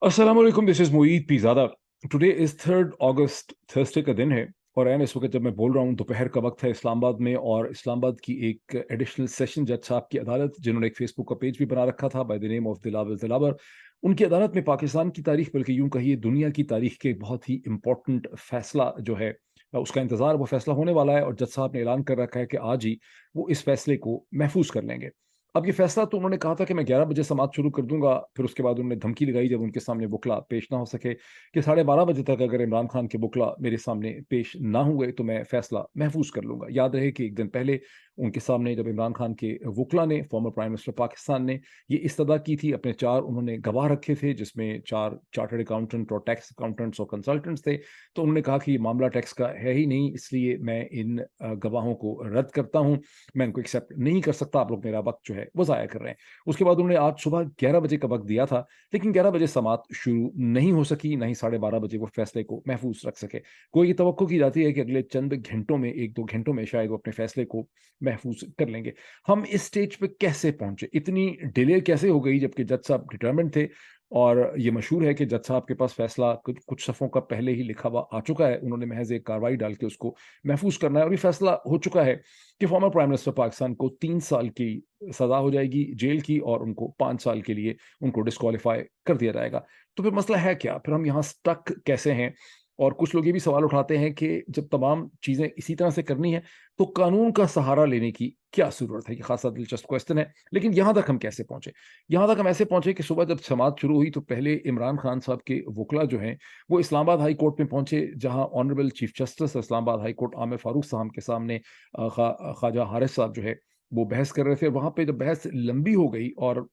अस्सलाम वालेकुम, this is Moeed Pirzada. Today is 3 August, Thursday का दिन है और एन इस वक़्त जब मैं बोल रहा हूँ दोपहर का वक़्त है इस्लामाबाद में और इस्लामाबाद की एक एडिशनल सेशन जज साहब की अदालत, जिन्होंने एक फ़ेसबुक का पेज भी बना रखा था bye the name of Dilawar Dilawar, उनकी अदालत में पाकिस्तान की तारीख़ बल्कि यूँ कहिए दुनिया की तारीख़ के बहुत ही इम्पोर्टेंट फ़ैसला जो है उसका इंतज़ार वो फ़ैसला होने वाला है और जज साहब ने ऐलान कर रखा है कि आज ही वो इस फ़ैसले को महफ़ूज़ कर लेंगे। अब ये फैसला तो उन्होंने कहा था कि मैं 11 बजे समाअत शुरू कर दूँगा, फिर उसके बाद उन्होंने धमकी लगाई जब उनके सामने वकील पेश ना हो सके कि साढ़े 12 बजे तक अगर इमरान खान के वकील मेरे सामने पेश ना हुए तो मैं फैसला महफूज़ कर लूँगा। याद रहे कि एक दिन पहले उनके सामने जब इमरान खान के वकील ने, फॉर्मर प्राइम मिनिस्टर पाकिस्तान ने ये इस्तदा की थी, अपने 4 उन्होंने गवाह रखे थे जिसमें 4 चार्टर्ड अकाउंटेंट और टैक्स अकाउंटेंट्स और कंसल्टेंट्स थे। तो उन्होंने कहा कि ये मामला टैक्स का है ही नहीं, इसलिए मैं इन गवाहों को रद्द करता हूँ। मैं इनको एक्सेप्ट नहीं कर सकता, आप लोग मेरा वक़्त जो है वो ज़ाया कर रहे हैं। उसके बाद उन्होंने आज सुबह 11 बजे का वक़्त दिया था, लेकिन 11 बजे समाअत शुरू नहीं हो सकी, ना ही साढ़े 12 बजे वो फैसले को महफूज़ रख सके। कोई ये तवक्को की जाती है कि अगले चंद घंटों में, 1-2 घंटों में शायद वो अपने फैसले को महफूज़ कर लेंगे। हम इस स्टेज पे कैसे पहुँचे? इतनी डिले कैसे हो गई जबकि जज साहब डिटरमिन्ड थे और ये मशहूर है कि जज साहब के पास फैसला कुछ कुछ सफ़ों का पहले ही लिखा हुआ आ चुका है। उन्होंने महज़ एक कार्रवाई डाल के उसको महफूज़ करना है और ये फैसला हो चुका है कि फॉर्मर प्राइम मिनिस्टर पाकिस्तान को 3 साल की सज़ा हो जाएगी जेल की और उनको 5 साल के लिए उनको डिस्क्वालीफाई कर दिया जाएगा। तो फिर मसला है क्या? फिर हम यहाँ स्टक कैसे हैं? और कुछ लोग ये भी सवाल उठाते हैं कि जब तमाम चीज़ें इसी तरह से करनी है, तो कानून का सहारा लेने की क्या ज़रूरत है? ये ख़ासा दिलचस्प क्वेश्चन है। लेकिन यहाँ तक हम कैसे पहुँचे? यहाँ तक हम ऐसे पहुँचे कि सुबह जब समाअत शुरू हुई तो पहले इमरान खान साहब के वकील जो हैं, वो इस्लामाबाद हाई कोर्ट में पहुँचे, जहाँ honourable chief justice Islamabad high court Aamir Farooq साहब के सामने ख्वाजा हारिस साहब जो है, वो बहस कर रहे थे। वहाँ पे जब बहस लंबी हो गई और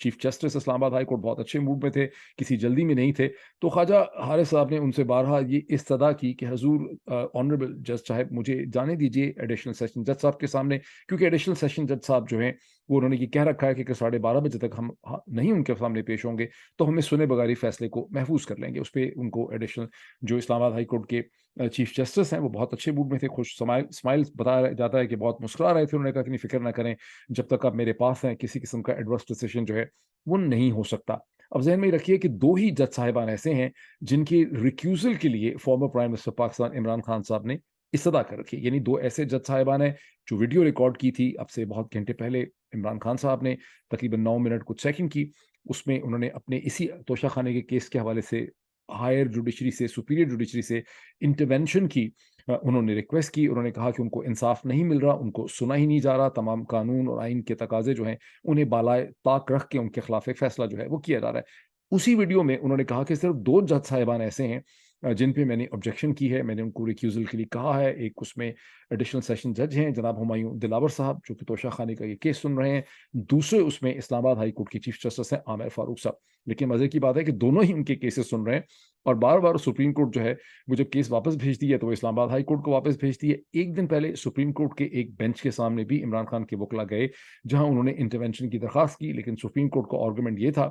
chief justice Islamabad high court बहुत अच्छे मूड में थे, किसी जल्दी में नहीं थे, तो ख्वाजा हारिस साहब ने उनसे बारहा ये इस्तदा की कि हज़ूर ऑनरेबल जज साहब मुझे जाने दीजिए एडिशनल सेशन जज साहब के सामने, क्योंकि एडिशनल सेशन जज साहब जो हैं, वो उन्होंने ये कह रखा है कि अगर साढ़े 12 बजे तक हम नहीं उनके सामने पेश होंगे, तो हम इस सुने बगैर ही फैसले को महफूज़ कर लेंगे। उसपे उनको एडिशनल जो इस्लामाबाद हाई कोर्ट के चीफ जस्टिस हैं, वो बहुत अच्छे मूड में थे, खुश स्माइल बताया जाता है कि बहुत मुस्कुरा रहे थे। उन्होंने कहा कि नहीं फ़िक्र ना करें, जब तक आप मेरे पास हैं, किसी किस्म का एडवर्स डिसीज़न जो है, वो नहीं हो सकता। अब ज़हन में रखिए कि 2 ही जज साहिबान ऐसे हैं, जिनकी रिक्यूज़ल के लिए former prime minister Pakistan Imran Khan साहब ने इस्तदा कर रखी है। यानी 2 ऐसे जज साहिबान हैं, जो वीडियो रिकॉर्ड की थी अब से बहुत घंटे पहले इमरान खान साहब ने, तकरीबन 9 मिनट कुछ सेकंड की। उसमें उन्होंने अपने इसी तोशाखाने के केस के हवाले से हायर जुडिशरी से, सुपीरियर जुडिशरी से इंटरवेंशन की उन्होंने रिक्वेस्ट की। उन्होंने कहा कि उनको इंसाफ नहीं मिल रहा, उनको सुना ही नहीं जा रहा, तमाम कानून और आइन के तकाज़े जो हैं, उन्हें बालाए ताक रख के उनके खिलाफ एक फैसला जो है वो किया जा रहा है। उसी वीडियो में उन्होंने कहा कि सिर्फ़ 2 जज साहिबान ऐसे हैं जिन पे मैंने ऑब्जेक्शन की है, मैंने उनको रिक्यूज़ल के लिए कहा है। एक उसमें एडिशनल सेशन जज हैं जनाब हुमायूं दिलावर साहब, जो कि तोशाखाने का ये केस सुन रहे हैं। दूसरे उसमें इस्लामाबाद हाई कोर्ट के चीफ जस्टिस हैं आमिर फारूक साहब। लेकिन मज़े की बात है कि दोनों ही उनके केसेस सुन रहे हैं और बार-बार सुप्रीम कोर्ट जो है, वो जब केस वापस भेजती है, तो वो इस्लामाबाद हाई कोर्ट को वापस भेजती है। एक दिन पहले सुप्रीम कोर्ट के एक बेंच के सामने भी इमरान खान के वकील गए, जहाँ उन्होंने इंटरवेंशन की दरख्वास्त की, लेकिन सुप्रीम कोर्ट का आर्गुमेंट ये था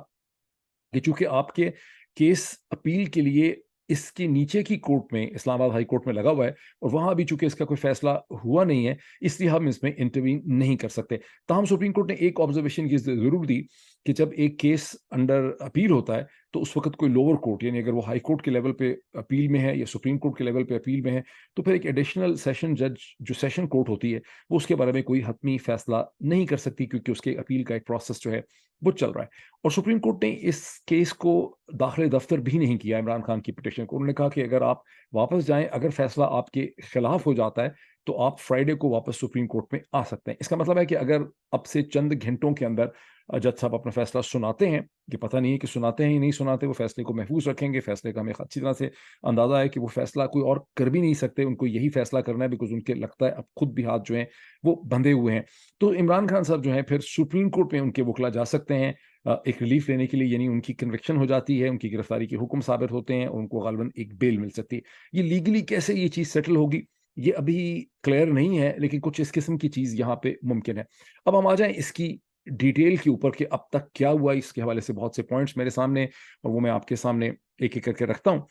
कि चूँकि आपके केस अपील के लिए इसके नीचे की कोर्ट में, इस्लामाबाद हाई कोर्ट में लगा हुआ है और वहाँ भी चूँकि इसका कोई फैसला हुआ नहीं है, इसलिए हम इसमें इंटरवीन नहीं कर सकते। ताहम सुप्रीम कोर्ट ने एक ऑब्जर्वेशन ये ज़रूर दी कि जब एक केस अंडर अपील होता है, तो उस वक़्त कोई लोअर कोर्ट, यानी अगर वो हाई कोर्ट के लेवल पे अपील में है या सुप्रीम कोर्ट के लेवल पे अपील में है, तो फिर एक एडिशनल सेशन जज जो सेशन कोर्ट होती है, वो उसके बारे में कोई हतमी फैसला नहीं कर सकती, क्योंकि उसके अपील का एक प्रोसेस जो है, वो चल रहा है। और सुप्रीम कोर्ट ने इस केस को दाखिले दफ्तर भी नहीं किया इमरान खान की पिटीशन को। उन्होंने कहा कि अगर आप वापस जाएँ, अगर फैसला आपके खिलाफ हो जाता है, तो आप फ्राइडे को वापस सुप्रीम कोर्ट में आ सकते हैं। इसका मतलब है कि अगर अब से चंद घंटों के अंदर जज साहब अपना फैसला सुनाते हैं, ये पता नहीं है कि सुनाते हैं या नहीं सुनाते, वो फैसले को महफूज़ रखेंगे। फैसले का हमें अच्छी तरह से अंदाज़ा है कि वो फैसला कोई और कर भी नहीं सकते, उनको यही फैसला करना है, बिकॉज़ उनके लगता है अब खुद भी हाथ जो हैं, वो बंधे हुए हैं। तो इमरान खान साहब जो हैं, फिर सुप्रीम कोर्ट में उनके वकील जा सकते हैं एक रिलीफ लेने के लिए, यानी उनकी कन्विक्शन हो जाती है, उनकी गिरफ्तारी के हुक्म साबित होते हैं और उनको गालिबन एक बेल मिल सकती है। ये लीगली कैसे ये चीज़ सेटल होगी, ये अभी क्लियर नहीं है, लेकिन कुछ इस किस्म की चीज़ यहाँ पे मुमकिन है। अब हम आ जाएँ इसकी डिटेल के ऊपर कि अब तक क्या हुआ, इसके हवाले से बहुत से पॉइंट्स मेरे सामने और वो मैं आपके सामने एक-एक करके रखता हूँ।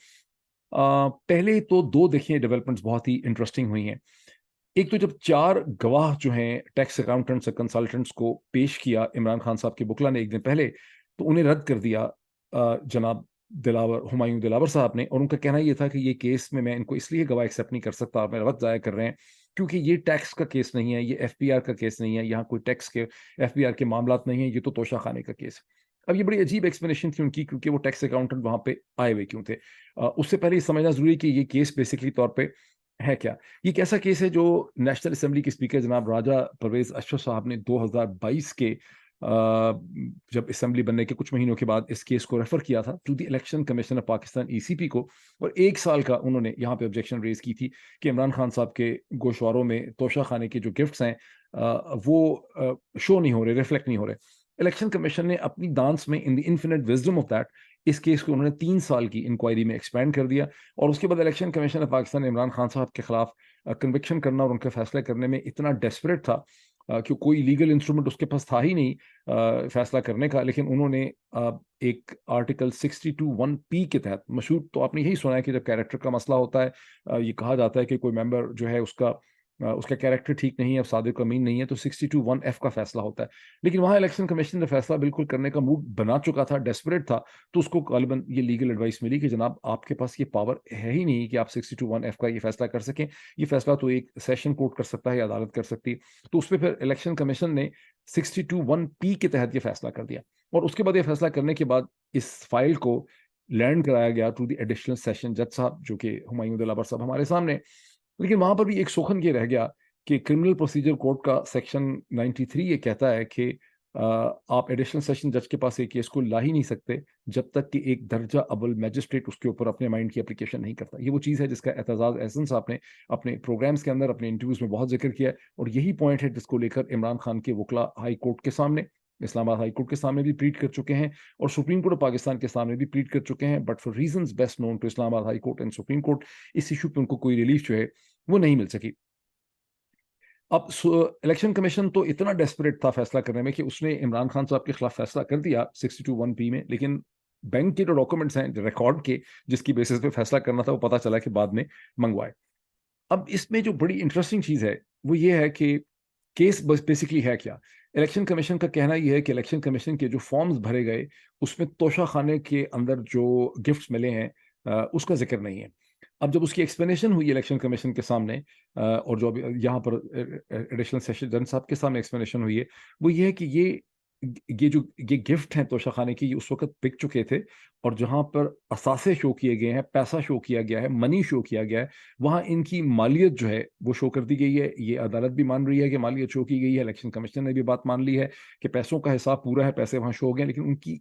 पहले तो 2 देखिए डेवलपमेंट्स बहुत ही इंटरेस्टिंग हुई हैं। एक तो जब 4 गवाह जो हैं टैक्स अकाउंटेंट्स और कंसल्टेंट्स को पेश किया इमरान खान साहब के वकील ने एक दिन पहले, तो उन्हें रद्द कर दिया जनाब हुमायूं दिलावर साहब ने, और उनका कहना ये था कि ये केस में मैं इनको इसलिए गवाह एक्सेप्ट नहीं कर सकता, आप मेरा वक्त ज़ाया कर रहे हैं, क्योंकि ये टैक्स का केस नहीं है, ये एफपीआर का केस नहीं है, यहाँ कोई टैक्स के एफपीआर के मामलात नहीं है, ये तो तोशाखाने का केस है। अब ये बड़ी अजीब एक्सप्लेनेशन थी उनकी, क्योंकि वो टैक्स अकाउंटेंट वहाँ पे आए हुए क्यों थे? उससे पहले ये समझना ज़रूरी है कि ये केस बेसिकली तौर पे है क्या? ये एक ऐसा केस है जो नेशनल असेंबली के स्पीकर जनाब राजा परवेज़ अशरफ साहब ने 2022 के जब असेंबली बनने के कुछ महीनों के बाद इस केस को रेफर किया था to the election commission of Pakistan ECP को, और 1 साल का उन्होंने यहाँ पे ऑब्जेक्शन रेज़ की थी कि इमरान खान साहब के गोशवारों में तोशाखाने के जो गिफ्ट्स हैं वो शो नहीं हो रहे, रिफ्लेक्ट नहीं हो रहे। इलेक्शन कमीशन ने अपनी दांस में in the infinite wisdom of that इस केस को उन्होंने 3 साल की इंक्वायरी में एक्सपेंड कर दिया, और उसके बाद इलेक्शन कमीशन ऑफ पाकिस्तान ने इमरान खान साहब के खिलाफ कन्विक्शन करना और उनके फैसले करने में इतना डेस्परेट था कि कोई लीगल इंस्ट्रूमेंट उसके पास था ही नहीं फैसला करने का, लेकिन उन्होंने एक आर्टिकल 62(1)(p) के तहत, मशहूर तो आपने यही सुना है कि जब कैरेक्टर का मसला होता है, ये कहा जाता है कि कोई मेंबर जो है उसका कैरेक्टर ठीक नहीं है, सादिक अमीन नहीं है, तो 62(1)(f) का फैसला होता है। लेकिन वहाँ इलेक्शन कमीशन ने फैसला बिल्कुल करने का मूड बना चुका था, डेस्परेट था, तो उसको गालिबन ये लीगल एडवाइस मिली कि जनाब आपके पास ये पावर है ही नहीं कि आप 62(1)(f) का ये फैसला कर सकें, ये फैसला तो एक सेशन कोर्ट कर सकता है या अदालत कर सकती है। तो उस पे फिर इलेक्शन कमीशन ने 62(1)(p) के तहत ये फैसला कर दिया, और उसके बाद ये फैसला करने के बाद इस फाइल को लैंड कराया गया टू द एडिशनल सेशन जज साहब, जो कि हुमायूं दिलावर साहब हमारे सामने। लेकिन वहां पर भी एक शोखन ये रह गया कि क्रिमिनल प्रोसीजर कोड का सेक्शन 93 ये कहता है कि आप एडिशनल सेशन जज के पास एक केस को ला ही नहीं सकते जब तक कि एक दर्जा अव्वल मैजिस्ट्रेट उसके ऊपर अपने माइंड की एप्लीकेशन नहीं करता। ये वो चीज़ है जिसका एतजाज़ एहसन साहब ने अपने प्रोग्राम्स के अंदर, अपने इंटरव्यूज में बहुत जिक्र किया है, और यही पॉइंट है जिसको लेकर इमरान खान के वकला हाई कोर्ट के सामने, इस्लामाबाद हाई कोर्ट के सामने भी प्लीड कर चुके हैं, और सुप्रीम कोर्ट ऑफ पाकिस्तान के सामने भी प्लीड कर चुके हैं, but for reasons best known to Islamabad high court and supreme court, इस इशू पे उनको कोई रिलीफ जो है वो नहीं मिल सकी। अब इलेक्शन कमीशन तो इतना डेस्परेट था फैसला करने में कि उसने इमरान खान साहब के खिलाफ फैसला कर दिया 62(1)(p) में, लेकिन बैंक के जो डॉक्यूमेंट्स हैं रिकॉर्ड के, जिसकी बेसिस पे फैसला करना था, वो पता चला कि बाद में मंगवाए। अब इसमें जो बड़ी इंटरेस्टिंग चीज़ है वो ये है कि केस बस बेसिकली है क्या? इलेक्शन कमीशन का कहना ये है कि इलेक्शन कमीशन के जो फॉर्म्स भरे गए उसमें तोशाखाने के अंदर जो गिफ्ट्स मिले हैं उसका जिक्र नहीं है। अब जब उसकी एक्सप्लेनेशन हुई इलेक्शन कमीशन के सामने और जो अभी यहाँ पर एडिशनल सेशन जज साहब के सामने एक्सप्लेनेशन हुई है, वो ये है कि ये गिफ्ट हैं तोशाखाने की, ये उस वक़्त बिक चुके थे, और जहाँ पर असासे शो किए गए हैं, पैसा शो किया गया है, मनी शो किया गया है, वहाँ इनकी मालियत जो है वो शो कर दी गई है। ये अदालत भी मान रही है कि मालियत शो की गई है, इलेक्शन कमीशन ने भी बात मान ली है कि पैसों का हिसाब पूरा है, पैसे वहाँ शो हो गए, लेकिन उनकी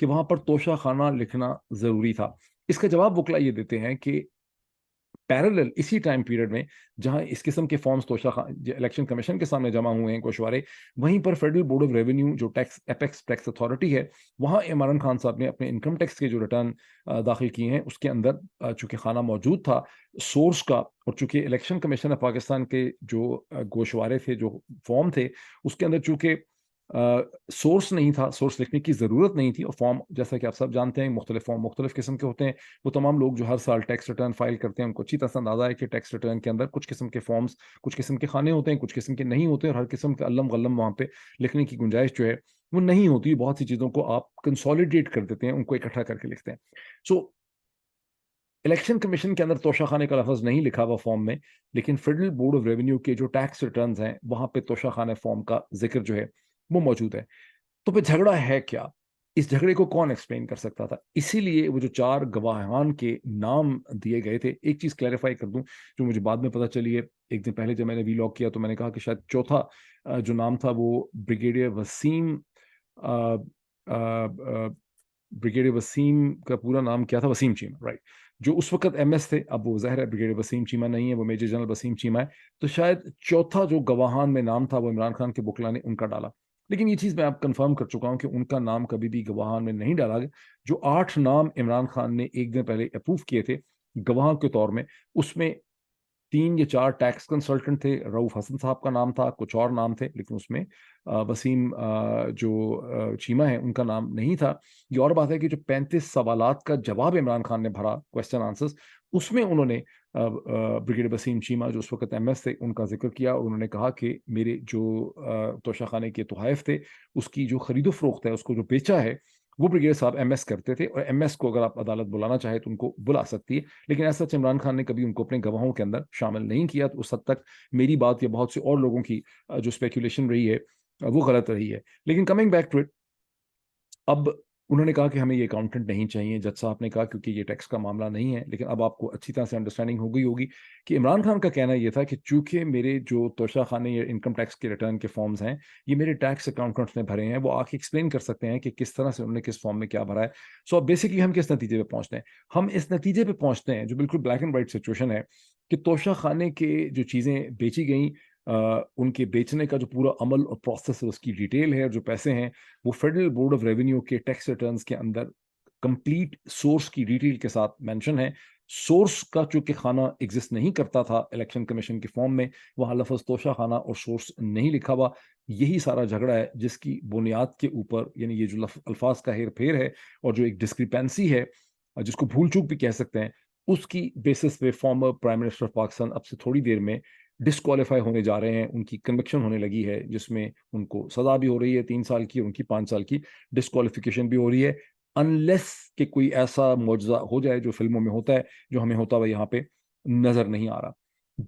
कि वहाँ पर तोशाखाना लिखना ज़रूरी था। इसका जवाब वकील ये देते हैं कि पैरेलल इसी टाइम पीरियड में जहां इस किस्म के फॉर्म्स इलेक्शन कमीशन के सामने जमा हुए हैं गोशवारे, वहीं पर फेडरल बोर्ड ऑफ रेवेन्यू जो टैक्स एपेक्स टैक्स अथॉरिटी है, वहां इमरान खान साहब ने अपने इनकम टैक्स के जो रिटर्न दाखिल किए हैं उसके अंदर चूंकि खाना मौजूद था सोर्स का, और चूंकि इलेक्शन कमीशन ऑफ पाकिस्तान के जो गोशवारे थे, जो फॉर्म थे, उसके अंदर चूंकि सोर्स नहीं था, सोर्स लिखने की ज़रूरत नहीं थी, और फॉर्म जैसा कि आप सब जानते हैं मुख्तलिफ फॉर्म मुख्तलिफ किस्म के होते हैं। वो तमाम लोग जो हर साल टैक्स रिटर्न फाइल करते हैं उनको अच्छी तरह से अंदाजा है कि टैक्स रिटर्न के अंदर कुछ किस्म के फॉर्म्स, कुछ किस्म के खाने होते हैं, कुछ किस्म के नहीं होते हैं, और हर किस्म का अल्लम गल्लम वहाँ पे लिखने की गुंजाइश जो है वो नहीं होती। बहुत सी चीज़ों को आप कंसोलिडेट कर देते हैं, उनको इकट्ठा करके लिखते हैं। सो इलेक्शन कमीशन के अंदर तोशाखाने का लफ्ज़ नहीं लिखा हुआ फॉर्म में, लेकिन फेडरल बोर्ड ऑफ रेवेन्यू के जो टैक्स रिटर्न हैं वहाँ पे तोशाखाने फॉर्म का जिक्र जो है वो मौजूद है। तो फिर झगड़ा है क्या? इस झगड़े को कौन एक्सप्लेन कर सकता था? इसीलिए वो जो 4 गवाहान के नाम दिए गए थे, एक चीज़ क्लैरिफ़ाई कर दूँ, जो मुझे बाद में पता चली है, एक दिन पहले जब मैंने वीलॉग किया तो मैंने कहा कि शायद चौथा जो नाम था वो ब्रिगेडियर वसीम अ ब्रिगेडियर वसीम का पूरा नाम क्या था? वसीम चीमा, राइट। जो उस वक़्त एमएस थे, अब वो ज़ाहिर है ब्रिगेडियर वसीम चीमा नहीं है, वो मेजर जनरल वसीम चीमा है। तो शायद चौथा जो गवाहान में नाम था वो इमरान खान के वुकला ने उनका डाला। लेकिन ये चीज़ मैं अब कन्फर्म कर चुका हूँ कि उनका नाम कभी भी गवाहान में नहीं डाला गया। जो 8 नाम इमरान खान ने एक दिन पहले अप्रूव किए थे गवाह के तौर में, उसमें 3 या 4 टैक्स कंसल्टेंट थे, रऊफ हसन साहब का नाम था, कुछ और नाम थे, लेकिन उसमें वसीम चीमा है उनका नाम नहीं था। ये और बात है कि जो 35 सवालात का जवाब इमरान खान ने भरा, क्वेश्चन आंसर्स, उसमें उन्होंने ब्रिगेडियर वसीम चीमा जो उस वक़्त एमएस थे उनका ज़िक्र किया, और उन्होंने कहा कि मेरे जो तोशाखाने के तोहफ़ थे, उसकी जो खरीदो फ़रोख्त है, उसको जो बेचा है, वो ब्रिगेडियर साहब एमएस करते थे, और एमएस को अगर आप अदालत बुलाना चाहे तो उनको बुला सकती है, लेकिन ऐसा इमरान खान ने कभी उनको अपने गवाहों के अंदर शामिल नहीं किया। तो उस हद तक मेरी बात या बहुत से और लोगों की जो स्पेकुलेशन रही है वो गलत रही है। लेकिन कमिंग बैक टू इट, अब उन्होंने कहा कि हमें ये अकाउंटेंट नहीं चाहिए, जज साहब ने कहा, क्योंकि ये टैक्स का मामला नहीं है। लेकिन अब आपको अच्छी तरह से अंडरस्टैंडिंग हो गई होगी कि इमरान खान का कहना ये था कि चूंकि मेरे जो तोशाखाने या इनकम टैक्स के रिटर्न के फॉर्म्स हैं, ये मेरे टैक्स अकाउंटेंट्स ने भरे हैं, वो आके एक्सप्लेन कर सकते हैं कि किस तरह से उन्होंने किस फॉर्म में क्या भरा है। सो अब बेसिकली हम किस नतीजे पे पहुंचते हैं? हम इस नतीजे पे पहुंचते हैं जो बिल्कुल ब्लैक एंड व्हाइट सिचुएशन है कि तोशाखाने के जो चीज़ें बेची गई, उनके बेचने का जो पूरा अमल और प्रोसेस है, उसकी डिटेल है, और जो पैसे हैं वो फेडरल बोर्ड ऑफ रेवेन्यू के टैक्स रिटर्न्स के अंदर कंप्लीट सोर्स की डिटेल के साथ मेंशन है। सोर्स का चूंकि खाना एग्जिस्ट नहीं करता था इलेक्शन कमीशन के फॉर्म में, वहां लफज तोशा खाना और सोर्स नहीं लिखा हुआ। यही सारा झगड़ा है जिसकी बुनियाद के ऊपर, यानी ये जो अल्फाज का हेर फेर है और जो एक डिस्क्रिपेंसी है, जिसको भूल चूक भी कह सकते हैं, उसकी बेसिस पे former prime minister of Pakistan अब से थोड़ी देर में डिस्क्वालीफाई होने जा रहे हैं। उनकी कन्विक्शन होने लगी है, जिसमें उनको सजा भी हो रही है 3 साल की, और उनकी 5 साल की डिस्क्वालिफिकेशन भी हो रही है, अनलेस कि कोई ऐसा मुआवजा हो जाए जो फिल्मों में होता है, जो हमें होता हुआ यहाँ पे नजर नहीं आ रहा।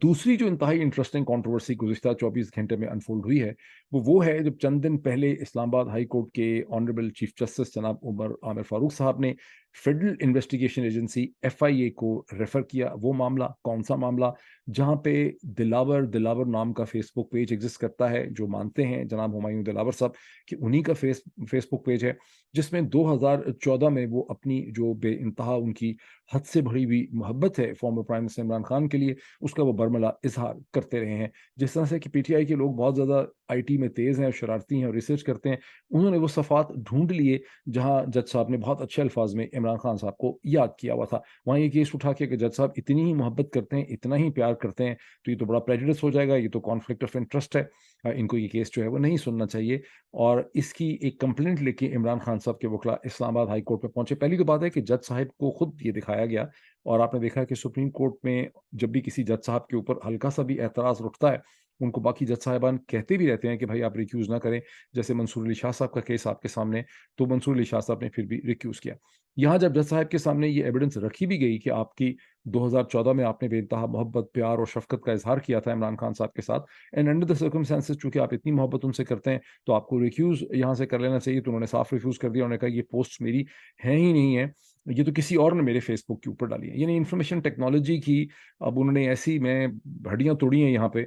दूसरी जो इंतहाई इंटरेस्टिंग कंट्रोवर्सी गुज़िश्ता 24 घंटे में अनफोल्ड हुई है, वो है जब चंद दिन पहले इस्लामाबाद हाई कोर्ट के ऑनरेबल चीफ जस्टिस जनाब उमर आमिर फारूक साहब ने फेडरल इन्वेस्टिगेशन एजेंसी एफआईए को रेफर किया। वो मामला कौन सा मामला? जहां पे दिलावर दिलावर नाम का फेसबुक पेज एग्जिस्ट करता है, जो मानते हैं जनाब हुमायूं दिलावर साहब कि उन्हीं का फेसबुक पेज है, जिसमें 2014 में वो अपनी जो बेइंतहा उनकी हद से भरी हुई मोहब्बत है former prime minister Imran Khan के लिए, उसका वो बरमला इजहार करते रहे हैं। जिस तरह से कि पीटीआई के लोग बहुत ज़्यादा आईटी में तेज़ हैं, शरारती हैं और रिसर्च करते हैं, उन्होंने वो सफ़ात ढूंढ लिए जहां जज साहब ने बहुत अच्छे अल्फाज में इमरान खान साहब को याद किया हुआ था। वहाँ ये केस उठा के कि जज साहब इतनी ही मोहब्बत करते हैं, इतना ही प्यार करते हैं, तो ये तो बड़ा प्रेजुडिस हो जाएगा, ये तो कॉन्फ्लिक्ट ऑफ इंटरेस्ट है, इनको ये केस जो है वो नहीं सुनना चाहिए। और इसकी एक कंप्लेंट लेके इमरान खान साहब के वकला इस्लामाबाद हाई कोर्ट में पहुंचे। पहली तो बात है कि जज साहब को खुद ये दिखाया गया, और आपने देखा कि सुप्रीम कोर्ट में जब भी किसी जज साहब के ऊपर हल्का सा भी एतराज उठता है, उनको बाकी जज साहिबान कहते भी रहते हैं कि भाई आप रिक्यूज ना करें। जैसे मंसूर अली शाह साहब का केस आपके सामने, तो मंसूर अली शाह साहब ने फिर भी रिक्यूज किया। यहाँ जब जज साहब के सामने ये एविडेंस रखी भी गई कि आपकी 2014 में आपने बेइंतहा मोहब्बत, प्यार और शफकत का इजहार किया था इमरान खान साहब के साथ, एंड अंडर द सर्कमस्टेंसेस चूंकि आप इतनी मोहब्बत उनसे करते हैं, तो आपको रिक्यूज यहाँ से कर लेना चाहिए। तो उन्होंने साफ रिफ्यूज कर दिया, उन्होंने कहा ये पोस्ट मेरी है ही नहीं है, ये तो किसी और ने मेरे फेसबुक के ऊपर डाली है। यानी इंफॉर्मेशन टेक्नोलॉजी की अब उन्होंने ऐसी मैं हड्डियां तोड़ी हैं यहाँ पे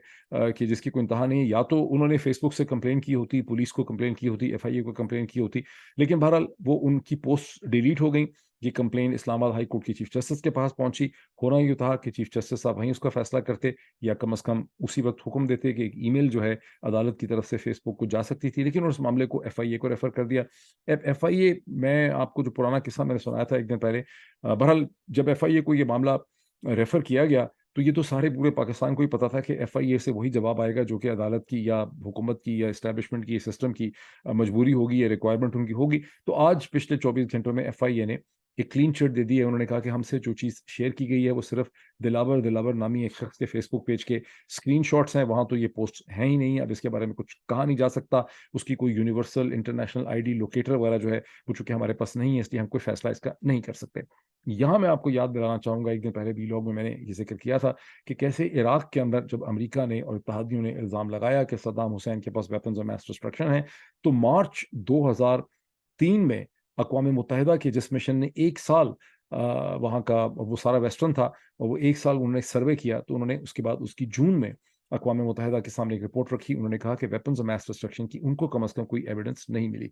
कि जिसकी कोई इंतहा नहीं है। या तो उन्होंने फेसबुक से कंप्लेन की होती, पुलिस को कंप्लेन की होती, एफआईए को कंप्लेन की होती, लेकिन बहरहाल वो उनकी पोस्ट डिलीट हो गई। ये कंप्लेन इस्लामाबाद हाई कोर्ट के चीफ जस्टिस के पास पहुंची। होना ये था कि चीफ जस्टिस साहब वहीं उसका फैसला करते, या कम से कम उसी वक्त हुक्म देते कि एक ईमेल जो है अदालत की तरफ से फेसबुक को जा सकती थी, लेकिन उस मामले को एफआईए को रेफर कर दिया। एफआईए, मैं आपको जो पुराना किस्सा मैंने सुनाया था एक दिन पहले, बहरहाल जब एफआईए को ये मामला रेफर किया गया, तो ये तो सारे पूरे पाकिस्तान को ही पता था कि एफआईए से वही जवाब आएगा जो कि अदालत की या हुकूमत की या इस्टेब्लिशमेंट की, सिस्टम की मजबूरी होगी या रिक्वायरमेंट उनकी होगी। तो आज पिछले 24 घंटों में एफआईए ने एक क्लीन चिट दे दी है। उन्होंने कहा कि हमसे जो चीज़ शेयर की गई है वो सिर्फ दिलावर दिलावर नामी एक शख्स के फेसबुक पेज के स्क्रीनशॉट्स हैं, वहां तो ये पोस्ट हैं ही नहीं। अब इसके बारे में कुछ कहा नहीं जा सकता, उसकी कोई यूनिवर्सल इंटरनेशनल आईडी लोकेटर वगैरह जो है वो चूंकि हमारे पास नहीं है, इसलिए हम कोई फैसला इसका नहीं कर सकते। यहाँ मैं आपको याद दिलाना चाहूंगा, एक दिन पहले वीलॉग में मैंने ये जिक्र किया था कि कैसे इराक के अंदर जब अमेरिका ने और इत्तहादियों ने इल्ज़ाम लगाया कि सद्दाम हुसैन के पास वेपन्स ऑफ मैस डिस्ट्रक्शन है, तो मार्च 2003 में अक़वाम मुत्तहिदा के जिस मिशन ने 1 साल वहाँ का, वो सारा वेस्टर्न था, और वो 1 साल उन्होंने सर्वे किया, तो उन्होंने उसके बाद उसकी जून में अक़वाम मुत्तहिदा के सामने एक रिपोर्ट रखी। उन्होंने कहा कि वेपन्स ऑफ मैस डिस्ट्रक्शन की उनको कम अज़ कम कोई एविडेंस नहीं मिली।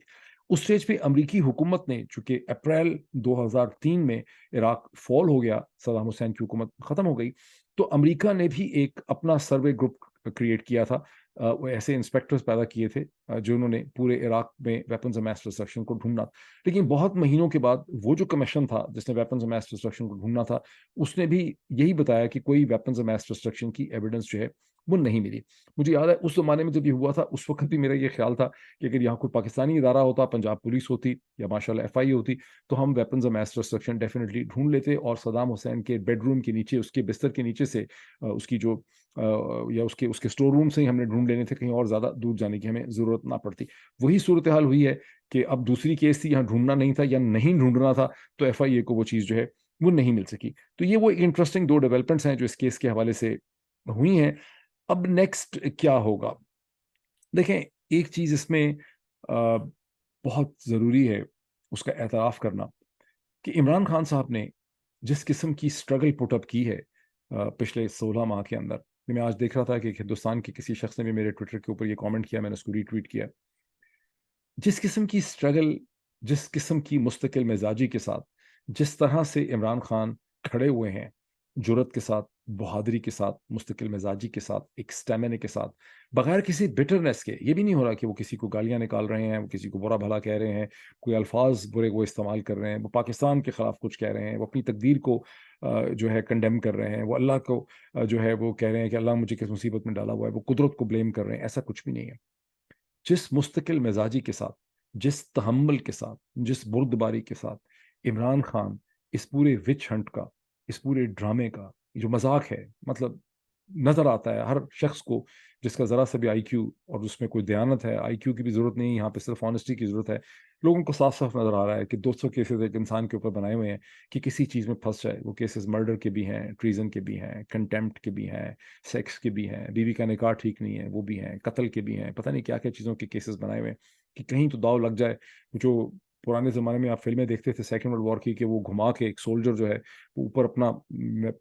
उस स्टेज पे अमरीकी हुकूमत ने, चूंकि अप्रैल 2003 में इराक फॉल हो गया, सद्दाम हुसैन की हुकूमत खत्म हो गई, तो अमेरिका ने भी एक अपना सर्वे ग्रुप क्रिएट किया था। वो ऐसे इंस्पेक्टर्स पैदा किए थे जो उन्होंने पूरे इराक में वेपन्स ऑफ मैस डिस्ट्रक्शन को ढूंढना। लेकिन बहुत महीनों के बाद वो जो कमीशन था जिसने वेपन्स ऑफ मैस डिस्ट्रक्शन को ढूंढना था, उसने भी यही बताया कि कोई वेपन्स ऑफ मैस डिस्ट्रक्शन की एविडेंस जो है वो नहीं मिली। मुझे याद है उस ज़माने में जब ये हुआ था, उस वक़्त भी मेरा ये ख़्याल था कि अगर यहाँ कोई पाकिस्तानी इदारा होता, पंजाब पुलिस होती या माशाल्लाह एफआई होती, तो हम weapons of mass destruction definitely ढूँढ लेते और सद्दाम हुसैन के बेडरूम के नीचे, उसके बिस्तर के नीचे से उसकी जो या उसके उसके स्टोर रूम से ही हमने ढूँढ लेने थे, कहीं और ज़्यादा दूर जाने की हमें ज़रूरत ना पड़ती। वही सूरत-ए-हाल हुई है कि अब दूसरी केस थी, यहाँ ढूँढना नहीं था या नहीं ढूँढना था, तो एफआईए को वो चीज़ जो है, वो नहीं मिल सकी। तो ये वो इंटरेस्टिंग 2 डेवलपमेंट्स हैं जो इस केस के हवाले से हुई हैं। अब नेक्स्ट क्या होगा? देखें, एक चीज़ इसमें बहुत ज़रूरी है उसका एतराफ़ करना कि इमरान खान साहब ने जिस किस्म की स्ट्रगल पुट अप की है पिछले 16 माह के अंदर, मैं आज देख रहा था कि हिंदुस्तान के किसी शख्स ने भी मेरे ट्विटर के ऊपर ये कमेंट किया, मैंने उसको रीट्वीट किया। जिस किस्म की स्ट्रगल, जिस किस्म की मुस्तकिल मिजाजी के साथ, जिस तरह से इमरान खान खड़े हुए हैं, जुर्रत के साथ, बहादुरी के साथ, मुस्तकिल मिजाजी के साथ, एक स्टैमिना के साथ, बगैर किसी बिटरनेस के, ये भी नहीं हो रहा कि वो किसी को गालियाँ निकाल रहे हैं, वो किसी को बुरा-भला कह रहे हैं, कोई अल्फाज़ बुरे वो इस्तेमाल कर रहे हैं, वो पाकिस्तान के खिलाफ कुछ कह रहे हैं, वो अपनी तकदीर को जो है कंडेम कर रहे हैं, वो अल्लाह को जो है वो कह रहे हैं कि अल्लाह मुझे किस मुसीबत में डाला हुआ है, वो कुदरत को ब्लेम कर रहे हैं, ऐसा कुछ भी नहीं है। जिस मुस्तकिल मिजाजी के साथ, जिस तहम्मुल के साथ, जिस बुर्दबारी के साथ इमरान खान इस पूरे विच हंट का, इस पूरे ड्रामे का जो मज़ाक है, मतलब नज़र आता है हर शख्स को जिसका ज़रा सा भी आईक्यू और उसमें कोई दयानत है, आईक्यू की भी ज़रूरत नहीं है, यहाँ पे सिर्फ़ ऑनेस्टी की ज़रूरत है। लोगों को साफ-साफ नज़र आ रहा है कि 200 केसेज़ एक इंसान के ऊपर बनाए हुए हैं कि किसी चीज़ में फँस जाए। वो केसेज़ मर्डर के भी हैं, ट्रीज़न के भी हैं, कंटेम्प्ट के भी हैं, सेक्स के भी हैं, बीवी का निकाह ठीक नहीं है, वो भी हैं, कत्ल के भी हैं, पता नहीं क्या-क्या चीज़ों के केसेज़ बनाए हुए हैं कि कहीं तो दाव लग जाए। जो पुराने ज़माने में आप फ़िल्में देखते थे सेकंड वर्ल्ड वॉर की कि वो घुमा के एक सोल्जर जो है, वो ऊपर अपना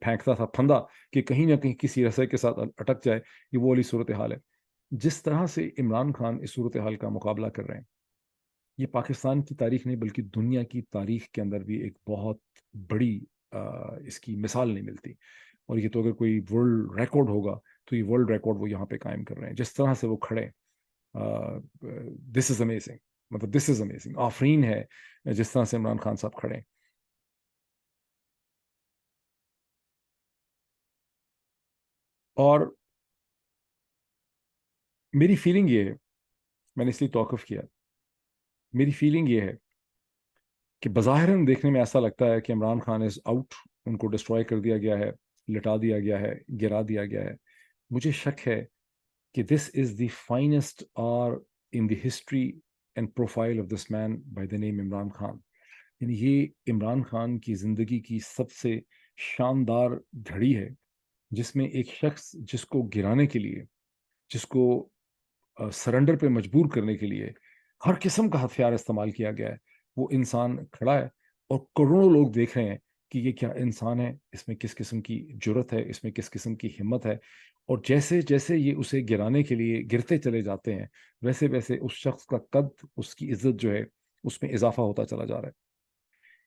फेंकता था फंदा कि कहीं न कहीं किसी रस्से के साथ अटक जाए, ये वो वाली सूरत-ए-हाल है। जिस तरह से इमरान खान इस सूरत-ए-हाल का मुकाबला कर रहे हैं, ये पाकिस्तान की तारीख नहीं बल्कि दुनिया की तारीख के अंदर भी एक बहुत बड़ी इसकी मिसाल नहीं मिलती। और ये तो अगर कोई वर्ल्ड रिकॉर्ड होगा, तो ये वर्ल्ड रिकॉर्ड वो यहाँ पे कायम कर रहे हैं। जिस तरह से वो खड़े हैं दिस इज़ अमेज़िंग, मतलब दिस इज़ अमेज़िंग, आफ़रीन है जिस तरह से इमरान खान साहब खड़े हैं। और मेरी फीलिंग ये है, मैंने इसलिए तौक़ुफ़ किया, मेरी फीलिंग ये है कि बज़ाहिरन देखने में ऐसा लगता है कि इमरान खान इज़ आउट, उनको डिस्ट्रॉय कर दिया गया है, लिटा दिया गया है, गिरा दिया गया है। मुझे शक है कि this is the finest hour in the history and profile of this man by the name Imran Khan. यानी ये इमरान खान की ज़िंदगी की सबसे शानदार घड़ी है, जिसमें एक शख्स जिसको गिराने के लिए, जिसको सरेंडर पे मजबूर करने के लिए हर किस्म का हथियार इस्तेमाल किया गया है। वो इंसान खड़ा है और करोड़ों लोग देख रहे हैं कि ये क्या इंसान है, इसमें किस किस्म की जुर्रत है, इसमें किस किस्म की हिम्मत है। और जैसे-जैसे ये उसे गिराने के लिए गिरते चले जाते हैं, वैसे-वैसे उस शख्स का कद, उसकी इज़्ज़त जो है, उसमें इज़ाफ़ा होता चला जा रहा है।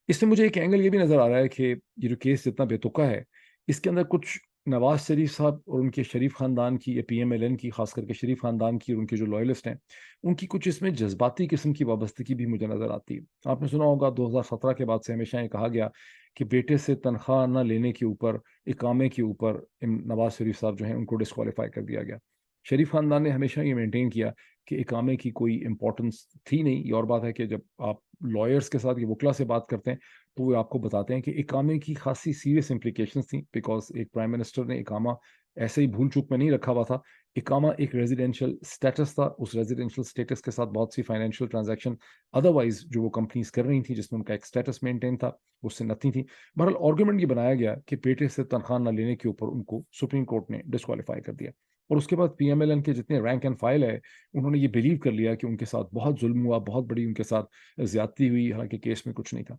इसमें मुझे एक एंगल ये भी नज़र आ रहा है कि ये जो केस जितना बेतुका है, इसके अंदर कुछ नवाज़ शरीफ साहब और उनके शरीफ ख़ानदान की या पीएमएलएन की, ख़ास करके शरीफ ख़ानदान की और उनके जो लॉयलिस्ट हैं, उनकी कुछ इसमें जज़्बाती किस्म की वाबस्तगी भी मुझे नज़र आती है। आपने सुना होगा 2017 के बाद से हमेशा ये कहा गया कि बेटे से तनख्वाह ना लेने के ऊपर, इकामे के ऊपर नवाज़ शरीफ साहब जो हैं उनको डिस्क्वालीफ़ाई कर दिया गया। शरीफ ख़ानदान ने हमेशा ये मेंटेन किया कि इकामे की कोई इम्पोर्टेंस थी नहीं। ये और बात है कि जब आप लॉयर्स के साथ, ये वकीला से बात करते हैं, तो वो आपको बताते हैं कि इकामे की खासी सीरियस इम्प्लीकेशंस थी बिकॉज़ एक प्राइम मिनिस्टर ने इकामा ऐसे ही भूल-चूक में नहीं रखा हुआ था। इकामा एक रेज़िडेंशियल स्टेटस था, उस रेज़िडेंशियल स्टेटस के साथ बहुत सी फाइनेंशियल ट्रांज़ैक्शन अदरवाइज़ जो वो कंपनीज़ कर रही थी, जिसमें उनका एक स्टेटस मेंटेन था, उससे नत्थी थी। बहरहाल आर्गुमेंट ये बनाया गया कि बेटे से तनख्वाह ना लेने के ऊपर उनको सुप्रीम कोर्ट ने डिस्क्वालीफाई कर दिया। और उसके बाद पीएमएलएन के जितने रैंक एंड फाइल है, उन्होंने ये बिलीव कर लिया कि उनके साथ बहुत ज़ुल्म हुआ, बहुत बड़ी उनके साथ ज़्यादती हुई, हालाँकि केस में कुछ नहीं था।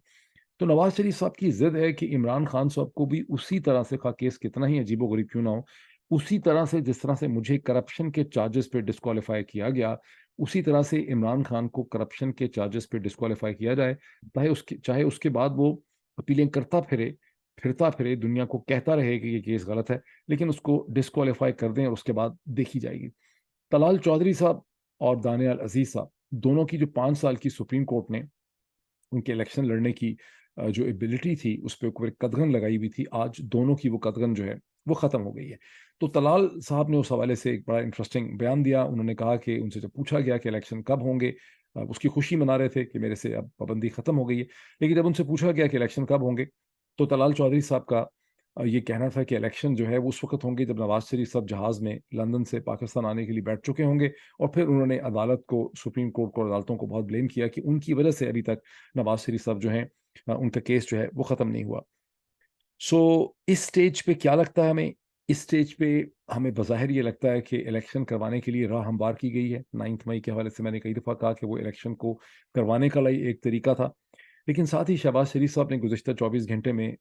तो नवाज़ शरीफ साहब की ज़िद है कि इमरान खान साहब को भी उसी तरह से, खा केस कितना ही अजीबो-गरीब क्यों ना हो, उसी तरह से जिस तरह से मुझे करप्शन के चार्जेस पे डिस्क्वालीफाई किया गया, उसी तरह से इमरान खान को करप्शन के चार्जेस पे डिस्क्वालीफाई किया जाए, चाहे उसके बाद वो अपीलें करता फिरे, फिरता फिरे, दुनिया को कहता रहे कि ये केस गलत है, लेकिन उसको डिस्क्वालीफाई कर दें और उसके बाद देखी जाएगी। तलाल चौधरी साहब और दानियाल अज़ीज़ साहब, दोनों की जो 5 साल की सुप्रीम कोर्ट ने उनके इलेक्शन लड़ने की जो एबिलिटी थी उस पे ऊपर एक कदगन लगाई हुई थी, आज दोनों की वो कदगन जो है वो ख़त्म हो गई है। तो तलाल साहब ने उस हवाले से एक बड़ा इंटरेस्टिंग बयान दिया। उन्होंने कहा कि उनसे जब पूछा गया कि इलेक्शन कब होंगे, उसकी खुशी मना रहे थे कि मेरे से अब पाबंदी ख़त्म हो गई है। लेकिन जब उनसे पूछा गया कि इलेक्शन कब होंगे, तो तलाल चौधरी साहब का ये कहना था कि इलेक्शन जो है वो उस वक़्त होंगे जब नवाज़ शरीफ साहब जहाज़ में लंदन से पाकिस्तान आने के लिए बैठ चुके होंगे। और फिर उन्होंने अदालत को, सुप्रीम कोर्ट को, अदालतों को बहुत ब्लेम किया कि उनकी वजह से अभी तक नवाज़ शरीफ साहब जो हैं उनका केस जो है वो ख़त्म नहीं हुआ। सो इस स्टेज पे क्या लगता है हमें? इस स्टेज पे हमें बज़ाहिर ये लगता है कि इलेक्शन करवाने के लिए राह हमवार की गई है। 9 मई के हवाले से मैंने कई दफ़ा कहा कि वो इलेक्शन को करवाने का एक तरीका था। लेकिन साथ ही शहबाज शरीफ साहब ने गुज़िश्ता 24 घंटे में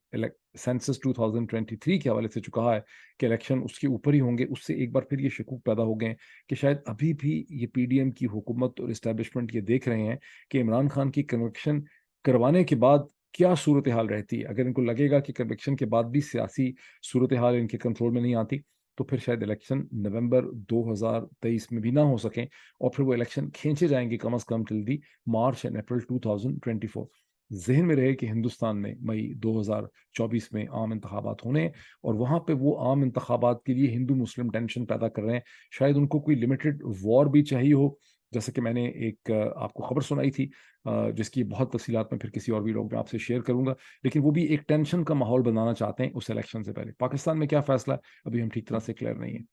सेंसस 2023 के हवाले से जो कहा है कि इलेक्शन उसके ऊपर ही होंगे, उससे एक बार फिर ये शकूक पैदा हो गए हैं कि शायद अभी भी ये पीडीएम की हुकूमत और एस्टेब्लिशमेंट ये देख रहे हैं कि इमरान खान की कन्विक्शन करवाने के बाद क्या सूरत हाल रहती है। अगर इनको लगेगा कि कन्विक्शन के बाद भी सियासी सूरत हाल इनके कंट्रोल में नहीं आती, तो फिर शायद इलेक्शन नवंबर 2023 में भी ना हो सकें और फिर वो इलेक्शन खींचे जाएंगे कम अज़ come till the March and April 2024। ज़हन में रहे कि हिंदुस्तान में मई 2024 में आम इंतखाबात होने हैं और वहाँ पे वो आम इंतखाबात के लिए हिंदू मुस्लिम टेंशन पैदा कर रहे हैं। शायद उनको कोई लिमिटेड वॉर भी चाहिए हो, जैसे कि मैंने एक आपको खबर सुनाई थी, जिसकी बहुत तफसीलात मैं फिर किसी और वीडियो में आपसे शेयर करूँगा। लेकिन वो भी एक टेंशन का माहौल बनाना चाहते हैं उस इलेक्शन से पहले। पाकिस्तान में क्या फ़ैसला है, अभी हम ठीक तरह से क्लियर नहीं है।